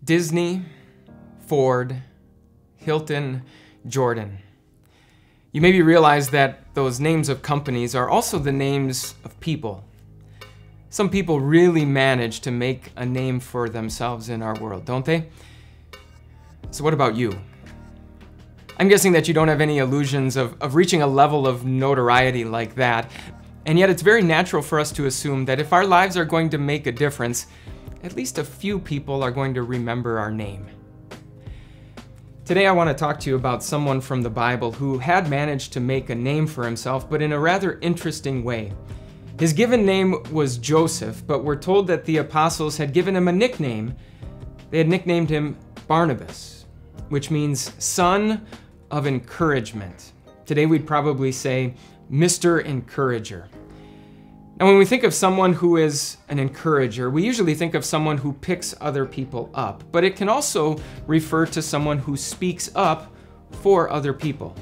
Disney, Ford, Hilton, Jordan. You maybe realize that those names of companies are also the names of people. Some people really manage to make a name for themselves in our world, don't they? So what about you? I'm guessing that you don't have any illusions of reaching a level of notoriety like that, and yet it's very natural for us to assume that if our lives are going to make a difference, at least a few people are going to remember our name. Today I want to talk to you about someone from the Bible who had managed to make a name for himself, but in a rather interesting way. His given name was Joseph, but we're told that the apostles had given him a nickname. They had nicknamed him Barnabas, which means son of encouragement. Today we'd probably say Mr. Encourager. Now, when we think of someone who is an encourager, we usually think of someone who picks other people up, but it can also refer to someone who speaks up for other people,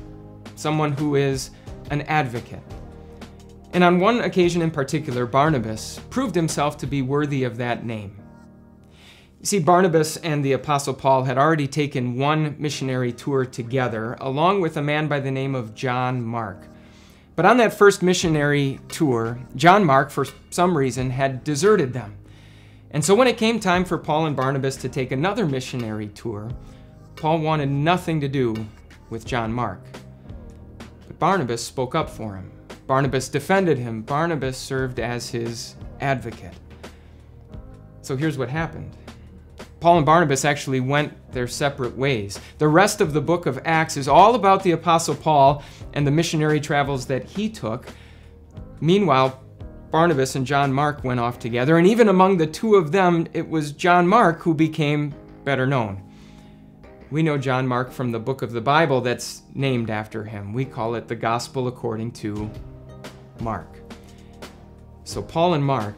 someone who is an advocate. And on one occasion in particular, Barnabas proved himself to be worthy of that name. You see, Barnabas and the Apostle Paul had already taken one missionary tour together, along with a man by the name of John Mark. But on that first missionary tour, John Mark, for some reason, had deserted them. And so when it came time for Paul and Barnabas to take another missionary tour, Paul wanted nothing to do with John Mark. But Barnabas spoke up for him. Barnabas defended him. Barnabas served as his advocate. So here's what happened. Paul and Barnabas actually went their separate ways. The rest of the book of Acts is all about the Apostle Paul and the missionary travels that he took. Meanwhile, Barnabas and John Mark went off together, and even among the two of them, it was John Mark who became better known. We know John Mark from the book of the Bible that's named after him. We call it the Gospel according to Mark. So Paul and Mark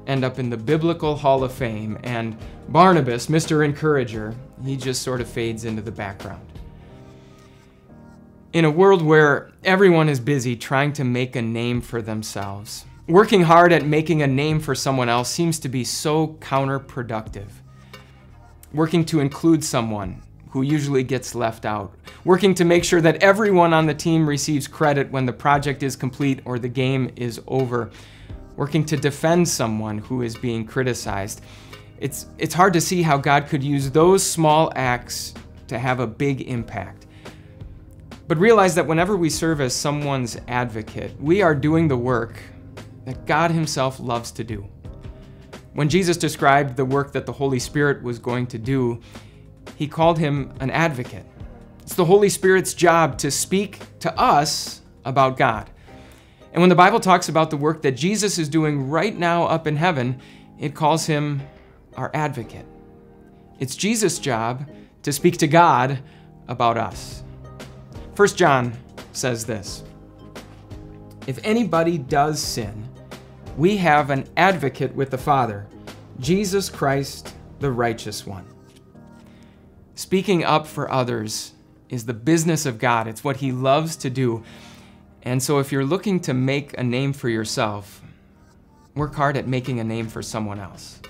end up in the Biblical Hall of Fame, and Barnabas, Mr. Encourager, he just sort of fades into the background. In a world where everyone is busy trying to make a name for themselves, working hard at making a name for someone else seems to be so counterproductive. Working to include someone who usually gets left out. Working to make sure that everyone on the team receives credit when the project is complete or the game is over. Working to defend someone who is being criticized. It's hard to see how God could use those small acts to have a big impact. But realize that whenever we serve as someone's advocate, we are doing the work that God Himself loves to do. When Jesus described the work that the Holy Spirit was going to do, He called Him an advocate. It's the Holy Spirit's job to speak to us about God. And when the Bible talks about the work that Jesus is doing right now up in heaven, it calls Him our advocate. It's Jesus' job to speak to God about us. 1 John says this: if anybody does sin, we have an advocate with the Father, Jesus Christ, the righteous one. Speaking up for others is the business of God. It's what He loves to do. And so if you're looking to make a name for yourself, work hard at making a name for someone else.